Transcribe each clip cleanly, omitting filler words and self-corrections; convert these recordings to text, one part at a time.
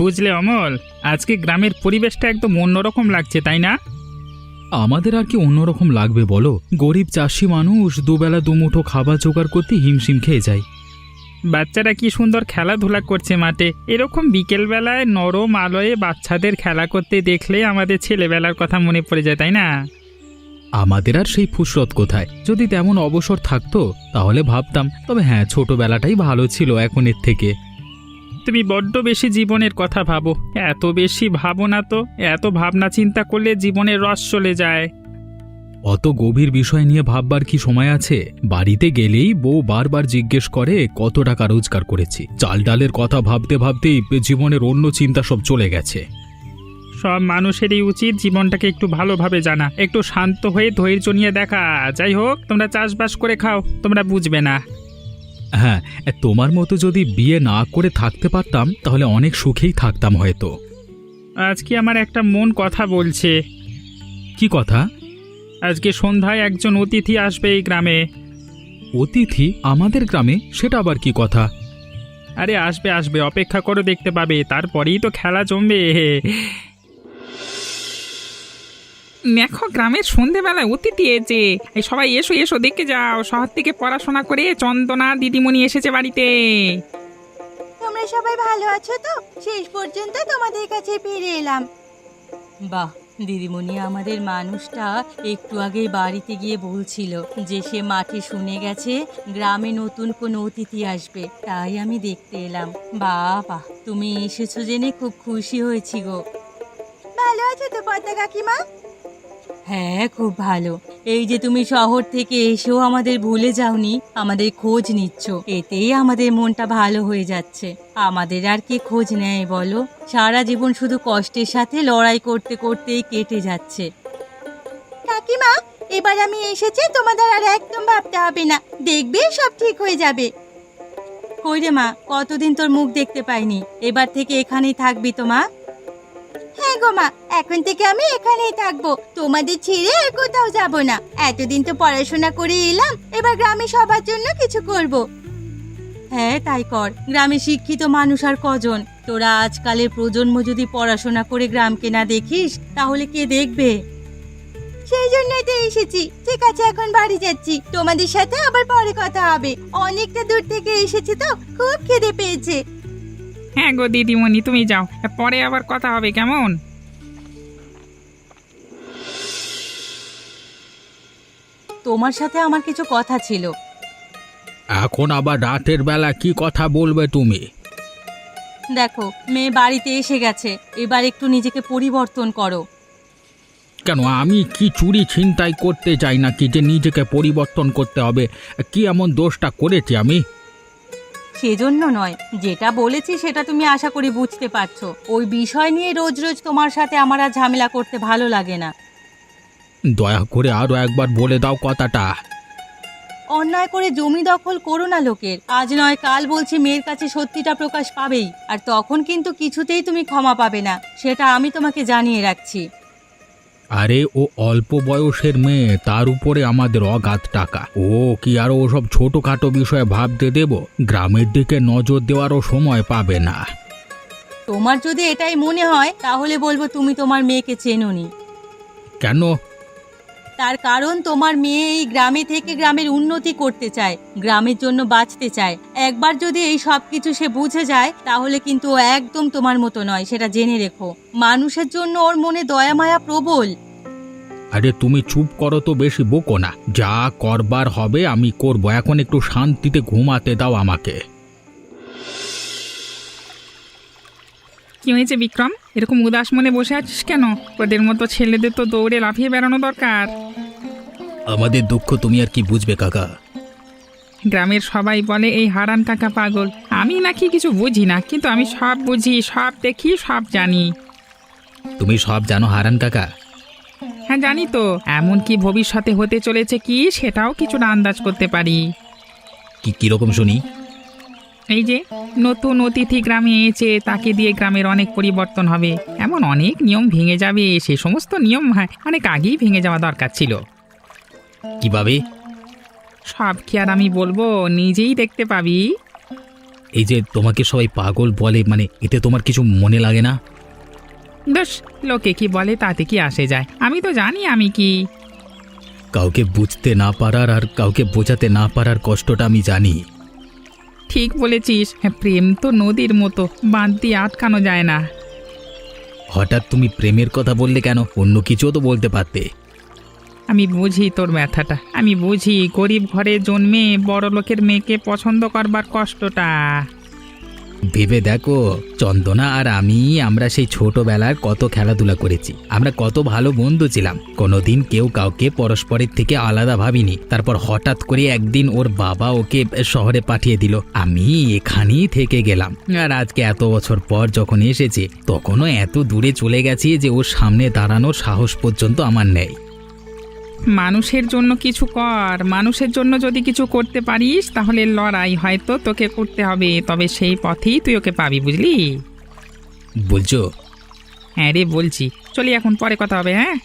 বুঝলে অমল, আজকে গ্রামের পরিবেশটা একদম অন্যরকম লাগছে, তাই না? আমাদের আর কি অন্যরকম লাগবে বলো? গরিব চাষি মানুষ দুবেলা দুমুঠো খাবার জোগাড় করতে হিমশিম খেয়ে যায়। বাচ্চারা কি সুন্দর খেলাধুলা করছে মাঠে। এরকম বিকেলবেলায় নরম আলোয় বাচ্চাদের খেলা করতে দেখলে আমাদের ছেলেবেলার কথা মনে পড়ে যায়, তাই না? আমাদের আর সেই ফুসরত কোথায়? যদি তেমন অবসর থাকতো তাহলে ভাবতাম, তবে হ্যাঁ, ছোটবেলাটাই ভালো ছিল এখনের থেকে। তুমি বড্ড বেশি জীবনের কথা ভাবো। এত বেশি ভাবো না তো। এত ভাবনা চিন্তা করলে জীবনের রস চলে যায়। অত গভীর বিষয় নিয়ে ভাববার কি সময় আছে? বাড়িতে গেলেই বউ বারবার জিজ্ঞেস করে কত টাকা রোজগার করেছি। চাল ডালের কথা ভাবতে ভাবতেই জীবনের অন্য চিন্তা সব চলে গেছে। সব মানুষেরই উচিত জীবনটাকে একটু ভালোভাবে জানা, একটু শান্ত হয়ে ধৈর্য নিয়ে দেখা। যাই হোক, তোমরা চাষবাস করে খাও, তোমরা বুঝবে না। হ্যাঁ, তোমার মতো যদি বিয়ে না করে থাকতে পারতাম তাহলে অনেক সুখেই থাকতাম হয়তো। আজকে আমার একটা মন কথা বলছে। কি কথা? আজকে সন্ধ্যায় একজন অতিথি আসবে এই গ্রামে। অতিথি আমাদের গ্রামে? সেটা আবার কি কথা? আরে আসবে আসবে, অপেক্ষা করো, দেখতে পাবে, তারপরেই তো খেলা জমবে। দেখো, গ্রামের সন্ধেবেলায় অতিথি এসেছে। এই সবাই এসো এসো, দেখে যাও, শহর থেকে পড়াশোনা করে চন্দনা দিদিমণি এসেছে বাড়িতে। তোমরা সবাই ভালো আছো তো? শেষ পর্যন্ত তোমাদের কাছে ফিরে এলাম। বাহ, দিদিমণি, আমাদের মানুষটা একটু আগে বাড়িতে গিয়ে বলছিল যে সে মাঠে শুনে গেছে গ্রামে নতুন কোনো অতিথি আসবে, তাই আমি দেখতে এলাম। বাহ, তুমি এসেছো জেনে খুব খুশি হয়েছি গো। ভালো আছো তো পদ্মা কাকিমা? হ্যাঁ, খুব ভালো। এই যে তুমি শহর থেকে এসেও আমাদের ভুলে যাওনি, আমাদের খোঁজ নিচ্ছ, এতেই আমাদের মনটা ভালো হয়ে যাচ্ছে। আমাদের আর কে খোঁজ নেয় বলো? সারা জীবন শুধু কষ্টের সাথে লড়াই করতে করতেই কেটে যাচ্ছে। কাকিমা, এবার আমি এসেছি, তোমাদের আর একদম ভাবতে হবে না, দেখবে সব ঠিক হয়ে যাবে। কই রে মা, কতদিন তোর মুখ দেখতে পাইনি। এবার থেকে এখানেই থাকবি তো মা? হ্যাঁ গো মা, এখন থেকে আমি এখানেই থাকবো, তোমাদের ছেড়ে আর কোথাও যাব না। এতদিন তো পড়াশোনা করে এলাম, এবার গ্রামে সবার জন্য কিছু করব। হ্যাঁ, তাই কর। গ্রামে শিক্ষিত মানুষ আর কজন? তোরা আজকালের প্রজন্ম যদি পড়াশোনা করে গ্রামকে না দেখিস তাহলে কে দেখবে? সেই জন্যই তো এসেছি। ঠিক আছে, এখন বাড়ি যাচ্ছি, তোমাদের সাথে আবার পরে কথা হবে। অনেকটা দূর থেকে এসেছি তো, খুব খিদে পেয়েছে। হ্যাঁ গো দিদিমণি, তুমি যাও, পরে আবার কথা হবে, কেমন? তোমার সাথে আমার কিছু কথা ছিল। এখন আবার রাতের বেলা কি কথা বলবে তুমি? দেখো, মেয়ে বাড়িতে এসে গেছে, এবার একটু নিজেকে পরিবর্তন করো। কেন, আমি কি চুরি ছিনতাই করতে চাই নাকি যে নিজেকে পরিবর্তন করতে হবে? কি এমন দোষটা করেছি আমি? সেজন্য নয়, যেটা বলেছি সেটা তুমি আশা করি বুঝতে পারছো। ওই বিষয় নিয়ে রোজ রোজ তোমার সাথে আমার আর ঝামেলা করতে ভালো লাগে না। দয়া করে আরো একবার বলে দাও কথাটা। অন্যায় করে জমি দখল করো না লোকের। আজ নয় কাল বলছি মেয়ের কাছে সত্যিটা প্রকাশ পাবেই, আর তখন কিন্তু কিছুতেই তুমি ক্ষমা পাবে না, সেটা আমি তোমাকে জানিয়ে রাখছি। আরে ও অল্প বয়সের মেয়ে, তার উপরে আমাদের অগাধ টাকা। ও কি আরো ওসব ছোটখাটো বিষয়ে ভাবতে দেব? গ্রামের দিকে নজর দেওয়ারও সময় পাবে না। তোমার যদি এটাই মনে হয় তাহলে বলবো তুমি তোমার মেয়েকে চেনোনি। কেন? তার কারণ তোমার মেয়ে এই গ্রামে থেকে গ্রামের উন্নতি করতে চায়, গ্রামের জন্য বাঁচতে চায়। একবার যদি এই সব কিছু সে বুঝে যায় তাহলে কিন্তু ও একদম তোমার মতো নয়, সেটা জেনে রেখো। মানুষের জন্য ওর মনে দয়া মায়া প্রবল। আরে তুমি চুপ করো তো, বেশি বকো না। যা করবার হবে আমি করব, এখন একটু শান্তিতে ঘুমাতে দাও আমাকে। কি হয়েছে বিক্রম, এরকম উদাস মনে বসে আছিস কেন? ওদের মতো ছেলেদের তো দৌড়ে লাফিয়ে বেড়ানো দরকার। আমাদের দুঃখ তুমি আর কি বুঝবে কাকা? গ্রামের সবাই বলে এই হারান কাকা পাগল। আমি নাকি কিছু বুঝি না, কিন্তু আমি সব বুঝি, সব দেখি, সব জানি। তুমি সব জানো হারান কাকা? হ্যাঁ জানি তো, এমনকি ভবিষ্যতে হতে চলেছে কি সেটাও কিছুটা আন্দাজ করতে পারি। কি কিরকম শুনি? এই যে নতুন অতিথি গ্রামে এসে তাকে দিয়ে গ্রামের অনেক পরিবর্তন হবে, এমন অনেক নিয়ম ভেঙে যাবে। সে সমস্ত নিয়ম অনেক আগেই ভেঙে যাওয়া দরকার ছিল। কিভাবে? সব কি আর আমি বলবো, নিজেই দেখতে পাবি। এই যে তোমাকে সবাই পাগল বলে, মানে এতে তোমার কিছু মনে লাগে না? বেশ, লোকে কি বলে তাতে কি আসে যায়, আমি তো জানি আমি কি। কাউকে বুঝতে না পারার আর কাউকে বোঝাতে না পারার কষ্টটা আমি জানি। ঠিক বলেছিস, হ্যাঁ, প্রেম তো নদীর মতো, বাঁধ দিয়ে আটকানো যায় না। হঠাৎ তুমি প্রেমের কথা বললে কেন? অন্য কিছুও তো বলতে পারতে। আমি বুঝি তোর ব্যথাটা, আমি বুঝি গরিব ঘরে জন্মে বড় লোকের মেয়েকে পছন্দ করবার কষ্টটা। ভেবে দেখো, চন্দনা আর আমরা সেই ছোটবেলার কত খেলাধুলা করেছি, আমরা কত ভালো বন্ধু ছিলাম, কোনোদিন কেউ কাউকে পরস্পরের থেকে আলাদা ভাবিনি। তারপর হঠাৎ করে একদিন ওর বাবা ওকে শহরে পাঠিয়ে দিল, আমি এখানেই থেকে গেলাম। আর আজকে এত বছর পর যখন এসেছে, তখনও এত দূরে চলে গেছি যে ওর সামনে দাঁড়ানোর সাহস পর্যন্ত আমার নেই। মানুষের জন্য কিছু কর, মানুষের জন্য যদি কিছু করতে পারিস তাহলে লড়াই হয়তো তোকে করতে হবে, তবে সেই পথেই তুই ওকে পাবি, বুঝলি? বলছো? হ্যাঁ রে, বলছি। চলি এখন, পরে কথা হবে। হ্যাঁ,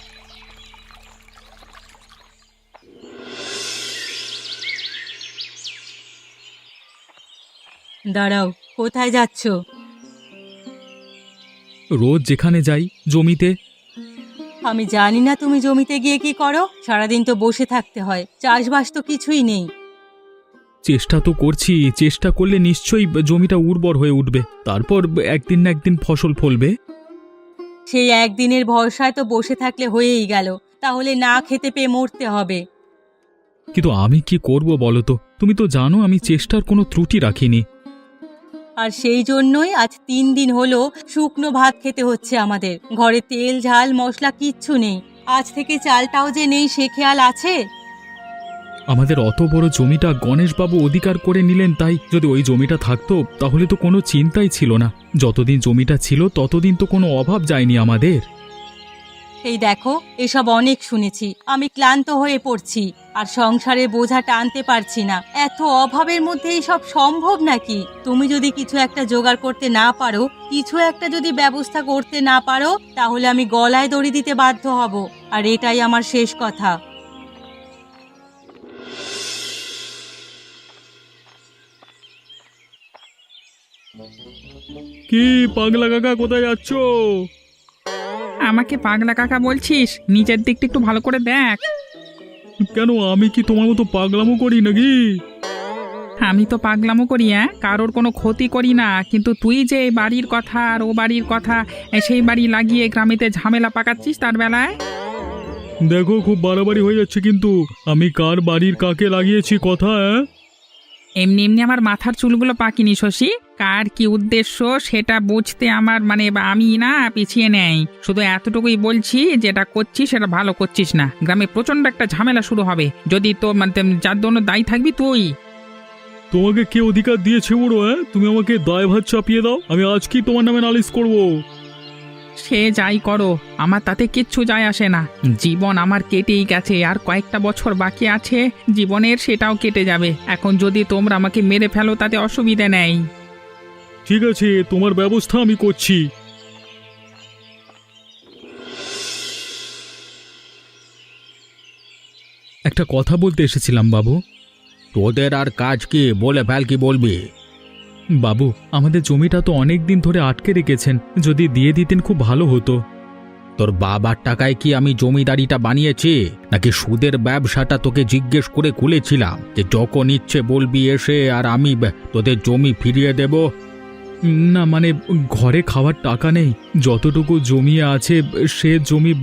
দাঁড়াও, কোথায় যাচ্ছ? রোজ যেখানে যাই, জমিতে। আমি জানি না তুমি জমিতে গিয়ে কি করো? সারাদিন তো বসে থাকতে হয়, চাষবাস তো কিছুই নেই। চেষ্টা তো করছি, চেষ্টা করলে নিশ্চয়ই জমিটা উর্বর হয়ে উঠবে, তারপর একদিন না একদিন ফসল ফলবে। সেই একদিনের ভরসায় তো বসে থাকলে হয়েই গেল, তাহলে না খেতে পেয়ে মরতে হবে। কিন্তু আমি কি করব বলো তো? তুমি তো জানো আমি চেষ্টার কোনো ত্রুটি রাখিনি। আর সেই জন্যই আজ 3 দিন হলো শুকনো ভাত খেতে হচ্ছে আমাদের। ঘরে তেল ঝাল মশলা কিচ্ছু নেই। আজ থেকে চালটাও যে নেই সে খেয়াল আছে? আমাদের অত বড় জমিটা গণেশবাবু অধিকার করে নিলেন, তাই যদি ওই জমিটা থাকতো তাহলে তো কোনো চিন্তাই ছিল না। যতদিন জমিটা ছিল ততদিন তো কোনো অভাব যায়নি আমাদের। এই দেখো, এসব অনেক শুনেছি, আমি ক্লান্ত হয়ে পড়ছি, আর সংসারে বোঝা টানতে পারছি না। এত অভাবের মধ্যে এইসব সম্ভব নাকি? তুমি যদি কিছু একটা জোগাড় করতে না পারো, কিছু একটা যদি ব্যবস্থা করতে না পারো, তাহলে আমি গলায় দড়ি দিতে বাধ্য হব, আর এটাই আমার শেষ কথা। কি পাগলা কাকা, কোথায় যাচ্ছ? আমাকে পাগলা কাকা বলছিস? নিজের দিকটা একটু ভালো করে দেখ। কেন, আমি কি তোমার মতো পাগলামো করি নাকি? আমি তো পাগলামো করি, কারোর কোনো ক্ষতি করি না, কিন্তু তুই যে এই বাড়ির কথা আর ও বাড়ির কথা, সেই বাড়ি লাগিয়ে গ্রামেতে ঝামেলা পাকাচ্ছিস তার বেলায়। দেখো, খুব বাড়াবাড়ি হয়ে যাচ্ছে কিন্তু। আমি কার বাড়ির কাকে লাগিয়েছি কথা? এমনি এমনি আমার মাথার চুলগুলো পাকিনি শশী, কার কি উদ্দেশ্য সেটা বুঝতে আমার আমি না পিছিয়ে নেই। শুধু এতটুকুই বলছি, যেটা করছিস সেটা ভালো করছিস না। গ্রামে প্রচন্ড একটা ঝামেলা শুরু হবে যদি তো যার জন্য দায়ী থাকবি তুই। তোমাকে কে অধিকার দিয়েছে বুড়ো? তুমি আমাকে দায়ভার চাপিয়ে দাও, আমি আজকেই তোমার নামে নালিশ করব। সে যাই করো, আমার তাতে কিচ্ছু যায় আসে না। জীবন আমার কেটেই গেছে, আর কয়েকটা বছর বাকি আছে জীবনের, সেটাও কেটে যাবে। এখন যদি তোমরা আমাকে মেরে ফেলো তাতে অসুবিধা নেই। ঠিক আছে, তোমার ব্যবস্থা আমি করছি। একটা কথা বলতে এসেছিলাম বাবু। তোদের আর কাজ কি? বলে ফেল, কি বলবি? বাবু, আমাদের জমিটা তো অনেক দিন ধরে আটকে রেখেছেন, যদি দিয়ে দিতেন খুব ভালো হতো। তোর বাবার টাকায় কি আমি জমিদারিটা বানিয়েছি, নাকি সুদের ব্যবসাটা তোকে জিজ্ঞেস করে খুলেছিলাম যে যখন ইচ্ছে বলবি এসে আর আমি তোদের জমি ফিরিয়ে দেব? না, মানে ঘরে খাওয়ার টাকা নেই, যতটুকু জমিয়ে আছে সে জমি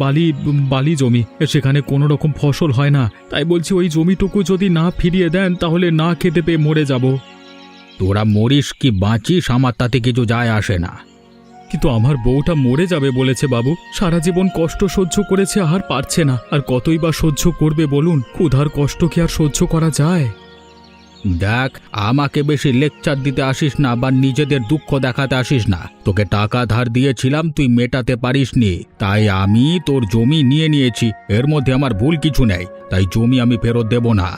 বালি জমি, সেখানে কোনো রকম ফসল হয় না। তাই বলছি ওই জমিটুকু যদি না ফিরিয়ে দেন তাহলে না খেতে পেয়ে মরে যাব। তোরা মরিস কি বাঁচিস আমার তাতে কিছু যায় আসে না, কিন্তু আমার বউটা মরে যাবে বলেছে বাবু। সারা জীবন কষ্ট সহ্য করেছে, আর পারছে না। আর কতই বা সহ্য করবে বলুন? ক্ষুধার কষ্ট কি আর সহ্য করা যায়? দেখ, আমাকে বেশি লেকচার দিতে আসিস না, বা নিজেদের দুঃখ দেখাতে আসিস না। তোকে টাকা ধার দিয়েছিলাম, তুই মেটাতে পারিসনি, তাই আমি তোর জমি নিয়ে নিয়েছি। এর মধ্যে আমার ভুল কিছু নেই, তাই জমি আমি ফেরত দেব না।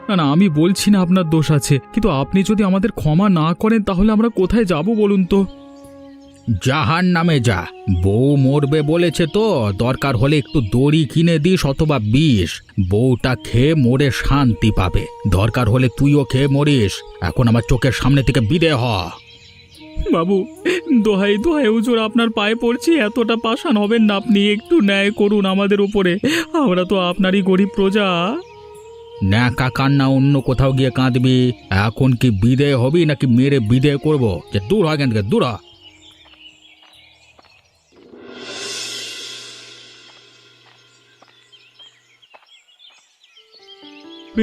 না না, আমি বলছি না আপনার দোষ আছে, কিন্তু আপনি যদি আমাদের ক্ষমা না করেন তাহলে আমরা কোথায় যাব বলুন তো? জাহান নামে যা। বউ মরবে বলেছে তো, দরকার হলে একটু দড়ি কিনে দিস অথবা বিষ। বউটা খেয়ে মরে শান্তি পাবে। দরকার হলে তুইও খেয়ে মরিস। এখন আমার চোখের সামনে থেকে বিদে হ। বাবু, দোহাই দোহাই হুজুর, আপনার পায়ে পড়ছি, এতটা পাষাণ হবেন না আপনি। একটু ন্যায় করুন আমাদের উপরে, আমরা তো আপনারই গরিব প্রজা। ন্যাকা কান্না অন্য কোথাও গিয়ে কাঁদবি। এখন কি বিদে হবি নাকি মেরে বিদে করবো? যে দূর হয় কেন থেকে, দূর হ।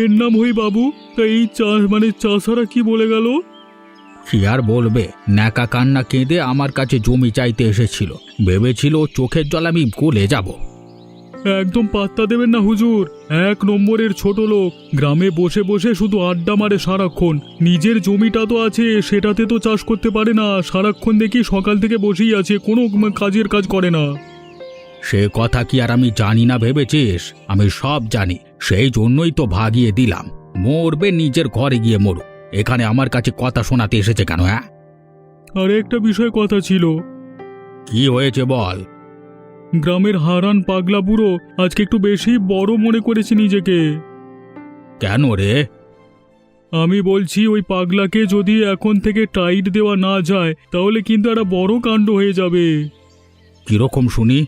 এর নাম হই বাবু, তা এই চাষারা কি বলে গেল? কি আর বলবে, ন্যাকা কান্না কেঁদে আমার কাছে জমি চাইতে এসেছিল। ভেবেছিল ওর চোখের জল আমি গলে যাব। একদম পাত্তা দেবেন না হুজুর, 1 নম্বরের ছোট লোক। গ্রামে বসে বসে শুধু আড্ডা মারে সারাক্ষণ। নিজের জমিটা তো আছে, সেটাতে তো চাষ করতে পারে না। সারাক্ষণ দেখি সকাল থেকে বসেই আছে, কোনো কাজের কাজ করে না। সে কথা কি আর আমি জানি না ভেবেছিস? আমি সব জানি, সেই জন্যই তো ভাগিয়ে দিলাম। মরবে নিজের ঘরে গিয়ে মরুক। এখানে আমার কাছে কথা শোনাতে এসেছে কেন? হ্যাঁ, আর একটা বিষয় কথা ছিল। কি হয়েছে বল। গ্রামের হারান পাগলা বুড়ো আজকে একটু বেশি বড় মনে করেছে নিজেকে। কেন রে? আমি বলছি, ওই পাগলাকে যদি এখন থেকে টাইট দেওয়া না যায় তাহলে কিন্তু একটা বড় কাণ্ড হয়ে যাবে। কিরকম শুনি?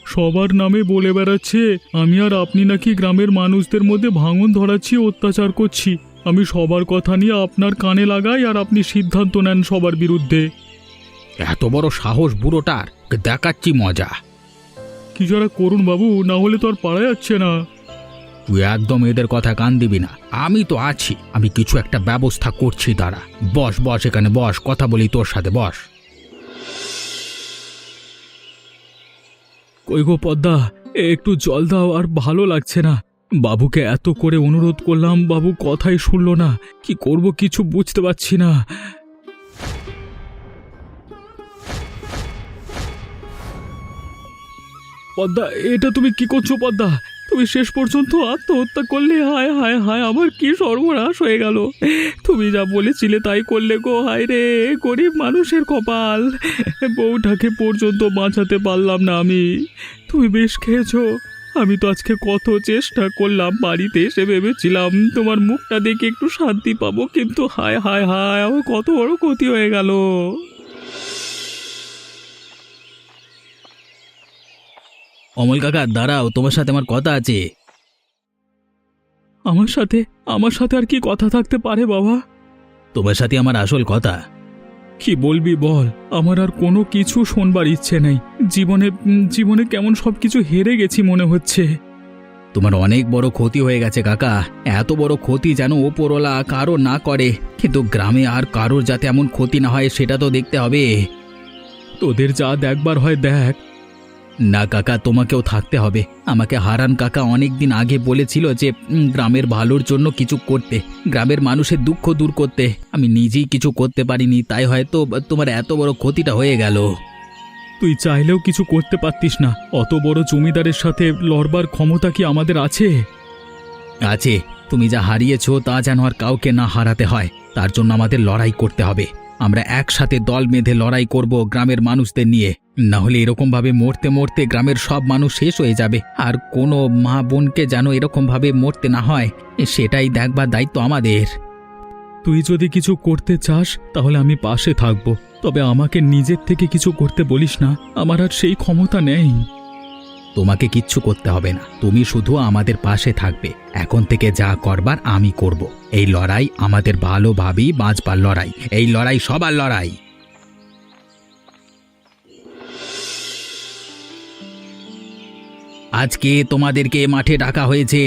সবার নামে বলে বেড়াচ্ছে আমি আর আপনি নাকি গ্রামের মানুষদের মধ্যে ভাঙন ধরাচ্ছি, অত্যাচার করছি। আমি সবার কথা নিয়ে আপনার কানে লাগাই আর আপনি সিদ্ধান্ত নেন সবার বিরুদ্ধে। এত বড় সাহস বুড়োটার, দেখাচ্ছি মজা। কিছু একটা করুন বাবু, না হলে তো আর পারা যাচ্ছে না। তুই একদম এদের কথা কান দিবি না। আমি তো আছি, আমি কিছু একটা ব্যবস্থা করছি। দাঁড়া, বস বস, এখানে বস, কথা বলি তোর সাথে, বস। কই গো পদ্মা, একটু জল দাও, আর ভালো লাগছে না। বাবুকে এত করে অনুরোধ করলাম, বাবু কথাই শুনলো না। কি করব কিছু বুঝতে পারছি না। পদ্মা, এটা তুমি কি করছো পদ্মা? তুমি শেষ পর্যন্ত আত্মহত্যা করলে? হায় হায় হায়, আমার কি সর্বনাশ হয়ে গেল। তুমি যা বলেছিলে তাই করলে গো। হায় রে, গরিব মানুষের কপাল। বউটাকে পর্যন্ত বাঁচাতে পারলাম না আমি। তুমি বেশ খেয়েছো। আমি তো আজকে কত চেষ্টা করলাম, বাড়িতে এসে ভেবেছিলাম তোমার মুখটা দেখে একটু শান্তি পাবো, কিন্তু হায় হায় হায়, আমার কত বড় ক্ষতি হয়ে গেল। অমল কাকা, দাঁড়াও, তোমার সাথে আমার কথা আছে। আমার সাথে আর কি কথা থাকতে পারে বাবা? তোমার সাথে আমার আসল কথা। কি বলবি বল, আমার আর কোনো কিছু শোনবার ইচ্ছে নেই। জীবনে কেমন সবকিছু হেরে গেছি মনে হচ্ছে। তোমার অনেক বড় ক্ষতি হয়ে গেছে কাকা। এত বড় ক্ষতি যেন ওপরওয়ালা কারো না করে, কিন্তু গ্রামে আর কারোর যাতে এমন ক্ষতি না হয় সেটা তো দেখতে হবে। তোদের যা দেখবার হয় দেখ। না কাকা, তোমাকেও থাকতে হবে। আমাকে হারান কাকা অনেক দিন আগে বলেছিল যে গ্রামের ভালোর জন্য কিছু করতে, গ্রামের মানুষের দুঃখ দূর করতে। আমি নিজেই কিছু করতে পারিনি, তাই হয়তো তোমার এত বড় ক্ষতিটা হয়ে গেল। তুই চাইলেও কিছু করতে পারতিস না। অত বড় জমিদারের সাথে লড়বার ক্ষমতা কি আমাদের আছে? আছে। তুমি যা হারিয়েছো তা যেন আর কাউকে না হারাতে হয়, তার জন্য আমাদের লড়াই করতে হবে। আমরা একসাথে দল বেঁধে লড়াই করব গ্রামের মানুষদের নিয়ে। না হলে এরকমভাবে মরতে মরতে গ্রামের সব মানুষ শেষ হয়ে যাবে, আর কোনো মা বোনকে যেন এরকমভাবে মরতে না হয়, সেটাই দেখবার দায়িত্ব আমাদের। তুই যদি কিছু করতে চাস তাহলে আমি পাশে থাকব, তবে আমাকে নিজের থেকে কিছু করতে বলিস না। আমার আর সেই ক্ষমতা নেই। তোমাকে কিচ্ছু করতে হবে না, তুমি শুধু আমাদের পাশে থাকবে। এখন থেকে যা করবার আমি করব। এই লড়াই আমাদের ভালোভাবেই বাঁচবার লড়াই, এই লড়াই সবার লড়াই। আজকে তোমাদেরকে মাঠে ডাকা হয়েছে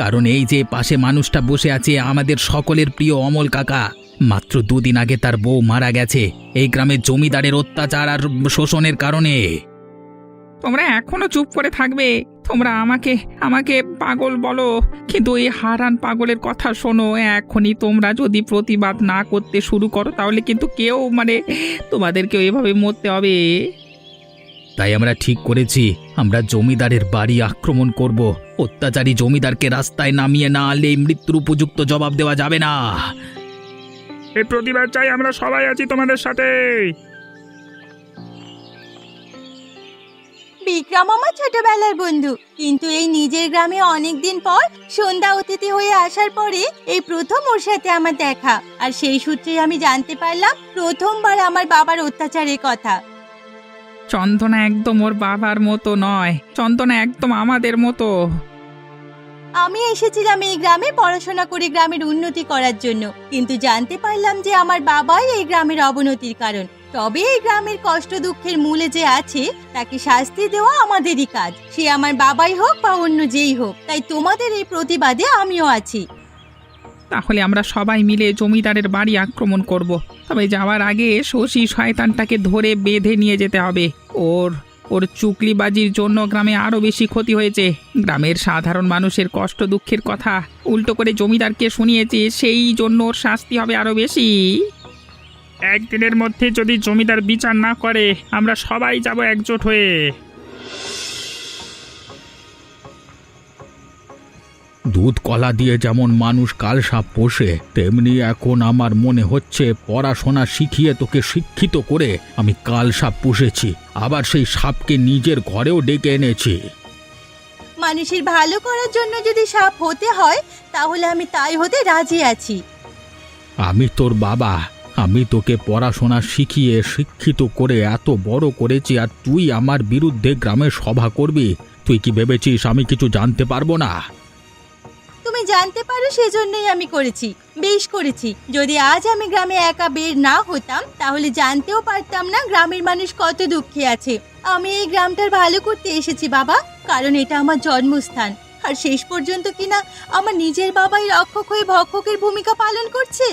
কারণ এই যে পাশে মানুষটা বসে আছে, আমাদের সকলের প্রিয় অমল কাকা। মাত্র 2 দিন আগে তার বউ মারা গেছে এই গ্রামের জমিদারের অত্যাচার আর শোষণের কারণে। তোমরা এখনো চুপ করে থাকবে? তোমরা আমাকে পাগল বলো, কিন্তু এই হারান পাগলের কথা শোনো। এখনই তোমরা যদি প্রতিবাদ না করতে শুরু করো তাহলে কিন্তু কেউ তোমাদেরকেও এভাবে মরতে হবে। তাই আমরা ঠিক করেছি, আমরা জমিদারের বাড়ি আক্রমণ করব। অত্যাচারী জমিদারকে রাস্তায় নামিয়ে না আনলে মৃত্যুর উপযুক্ত জবাব দেওয়া যাবে না। এই প্রতিবাদ চাই, আমরা সবাই আছি তোমাদের সাথে। বিক্রম আমার ছোটবেলার বন্ধু, কিন্তু এই নিজের গ্রামে অনেকদিন পর সন্ধ্যা অতিথি হয়ে আসার পরে এই প্রথম ওর সাথে আমার দেখা। আর সেই সূত্রে আমি জানতে পারলাম প্রথমবার আমার বাবার অত্যাচারের কথা। চন্দনা একদম ওর বাবার মতো নয়, চন্দনা একদম আমাদের মতো। আমি এসেছিলাম এই গ্রামে পড়াশোনা করে গ্রামের উন্নতি করার জন্য, কিন্তু জানতে পারলাম যে আমার বাবাই এই গ্রামের অবনতির কারণ। তবে এই গ্রামের কষ্ট দুঃখের মূলে যে আছে তাকে শাস্তি দেওয়া আমাদেরই কাজ, সে আমার বাবাই হোক বা অন্য যেই হোক। তাই তোমাদের এই প্রতিবাদে আমিও আছি। তাহলে আমরা সবাই মিলে জমিদারের বাড়ি আক্রমণ করব। তবে যাওয়ার আগে শশী শয়তানটাকে ধরে বেঁধে নিয়ে যেতে হবে। ওর চুকলিবাজির জন্য গ্রামে আরো বেশি ক্ষতি হয়েছে। গ্রামের সাধারণ মানুষের কষ্ট দুঃখের কথা উল্টো করে জমিদারকে শুনিয়েছে, সেই জন্য ওর শাস্তি হবে আরো বেশি। একদিনের মধ্যে যদি জমিদার বিচার না করে আমরা সবাই যাব একজোট হয়ে। দুধ কলা দিয়ে যেমন মানুষ কালসাপ পোষে, তেমনি এখন আমার মনে হচ্ছে পড়াশোনা শিখিয়ে তোকে শিক্ষিত করে আমি কালসাপ পুষেছি, আবার সেই সাপকে নিজের ঘরেও ডেকে এনেছি। মানুষের ভালো করার জন্য যদি সাপ হতে হয় তাহলে আমি তাই হতে রাজি আছি। আমি তোর বাবা, আমি তোকে পড়াশোনা শিখিয়ে শিক্ষিত করে এত বড় করেছি, আর তুই আমার বিরুদ্ধে গ্রামে সভা করবি? তুই কি ভেবেছিস আমি কিছু জানতে পারবো না? তুমি জানতে পারো সেজন্যই আমি করেছি, বেশ করেছি। যদি আজ আমি গ্রামে একা বের না হতাম তাহলে জানতেও পারতাম না গ্রামের মানুষ কত দুঃখে আছে। আমি এই গ্রামটার ভালো করতে এসেছি বাবা, কারণ এটা আমার জন্মস্থান। আর শেষ পর্যন্ত কিনা আমার নিজের বাবাই রক্ষক হয়ে ভক্ষকের ভূমিকা পালন করছে।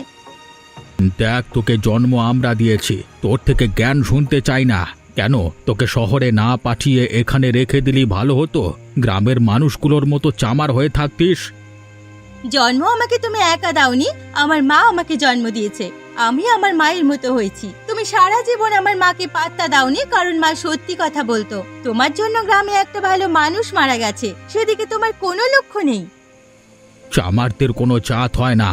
দেখ, তোকে জন্ম আমরা দিয়েছি, তোর থেকে জ্ঞান শুনতে চাই না। কেন তোকে শহরে না পাঠিয়ে এখানে রেখে দিলি ভালো হতো? গ্রামের মানুষগুলোর মতো চামার হয়ে থাকতিস। জন্ম আমাকে তুমি একা দাওনি, আমার মা আমাকে জন্ম দিয়েছে, আমি আমার মায়ের মতো হয়েছি। তুমি সারা জীবন আমার মাকে পাত্তা দাওনি, কারণ মা সত্যি কথা বলতো। তোমার জন্য গ্রামে একটা ভালো মানুষ মারা গেছে, সেদিকে তোমার কোনো লক্ষ্য নেই। চামারদের কোনো জাত হয় না।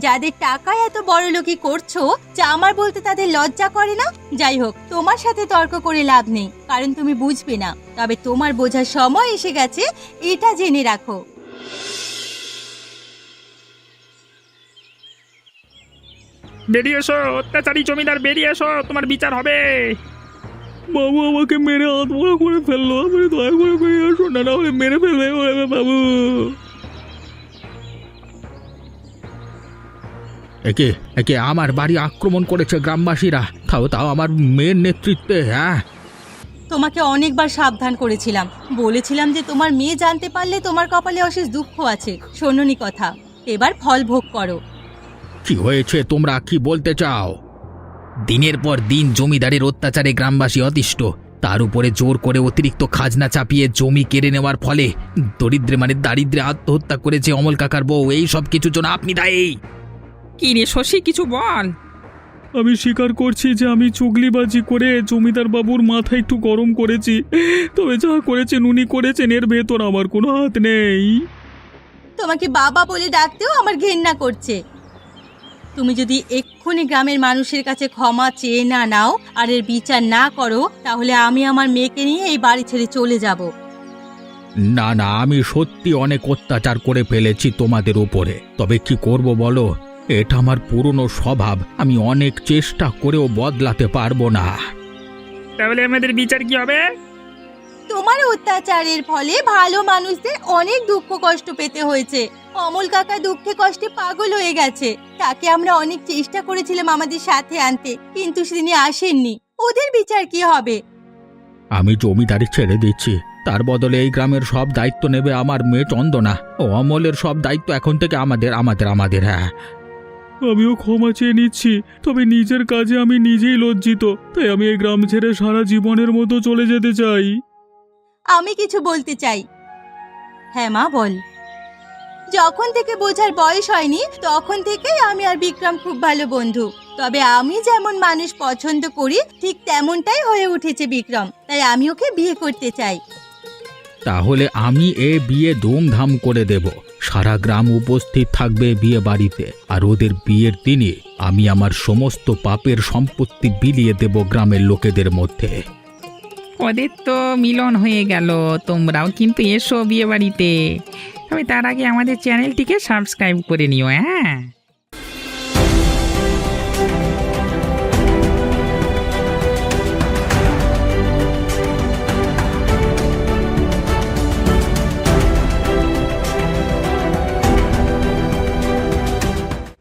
যাদের টাকায় এত বড়লোকি করছো, চামার বলতে তাদের লজ্জা করে না? যাই হোক, তোমার সাথে তর্ক করে লাভ নেই, কারণ তুমি বুঝবে না। তবে তোমার বোঝার সময় এসে গেছে, এটা জেনে রাখো। বেরিয়ে এসো অত্যাচারী জমিদার, বেরিয়ে এসো, তোমার বিচার হবে। বাবু আমাকে মেরে আত্মহত্যা করে ফেললো, আপনি দয়া করে বেরিয়ে আসুন, না হলে মেরে ফেলবে বাবু। একে একে আমার বাড়ি আক্রমণ করেছে গ্রামবাসীরা, তাও আমার মেয়ের নেতৃত্বে। হ্যাঁ, তোমাকে অনেকবার সাবধান করেছিলাম, বলেছিলাম যে তোমার মেয়ে জানতে পারলে তোমার কপালে অশেষ দুঃখ আছে। শোনোনি কথা, এবার ফল ভোগ করো। কি হয়েছে, তোমরা কি বলতে চাও? দিনের পর দিন জমিদারের অত্যাচারে গ্রামবাসী অতিষ্ঠ, তার উপরে জোর করে অতিরিক্ত খাজনা চাপিয়ে জমি কেড়ে নেওয়ার ফলে দারিদ্রে আত্মহত্যা করেছে অমল কাকার বউ। এই সব কিছুর জন্য আপনি দায়ী। কি রে শশী, কিছু বল। আমি স্বীকার করছি যে আমি চুগলিবাজি করে জমিদার বাবুর মাথা একটু গরম করেছি, তবে যা করেছেন উনি করেছেন, এর ভেতর আমার কোনো হাত নেই। তোমাকে বাবা বলে ডাকতেও আমার ঘেন্না করছে। তুমি যদি এক্ষুনি গ্রামের মানুষের কাছে ক্ষমা চেয়ে না নাও আর এর বিচার না করো, তাহলে আমি আমার মেয়েকে নিয়ে এই বাড়ি ছেড়ে চলে যাব। না না, আমি সত্যি অনেক অত্যাচার করে ফেলেছি তোমাদের উপরে, তবে কি করব বলো? এটা আমার পুরনো স্বভাব, আমি অনেক চেষ্টা করেও বদলাতে পারবো না। তাহলে আমাদের বিচার কি হবে? তোমার অত্যাচারের ফলে ভালো মানুষদের অনেক দুঃখ কষ্ট পেতে হয়েছে। অমল কাকা দুঃখে কষ্টে পাগল হয়ে গেছে, তাকে আমরা অনেক চেষ্টা করেছিলাম আমাদের সাথে আনতে, কিন্তু তিনি আসেননি। ওদের বিচার কি হবে? আমি জমিদারি ছেড়ে দিচ্ছি, তার বদলে এই গ্রামের সব দায়িত্ব নেবে আমার মেয়ে চন্দনা। ও অমলের সব দায়িত্ব এখন থেকে আমাদের। হ্যাঁ, আমিও ক্ষমা চেয়ে নিচ্ছি, তবে নিজের কাজে আমি নিজেই লজ্জিত, তাই আমি এই গ্রাম ছেড়ে সারা জীবনের মতো চলে যেতে চাই। আমি কিছু বলতে চাই। হ্যাঁ মা, বল। যখন থেকে বোঝার বয়স হয়নি তখন থেকেই আমি আর বিক্রম খুব ভালো বন্ধু। তবে আমি যেমন মানুষ পছন্দ করি ঠিক তেমনটাই হয়ে উঠেছে বিক্রম, তাই আমি ওকে বিয়ে করতে চাই। তাহলে আমি এ বিয়ে ধুমধাম করে দেব, সারা গ্রাম উপস্থিত থাকবে বিয়ে বাড়িতে, আর ওদের বিয়ের দিনে আমি আমার সমস্ত পাপের সম্পত্তি বিলিয়ে দেব গ্রামের লোকেদের মধ্যে। ওদের তো মিলন হয়ে গেল, তোমরাও কিন্তু এসো বিয়ে বাড়িতে। তবে তার আগে আমাদের চ্যানেলটিকে সাবস্ক্রাইব করে নিও, হ্যাঁ।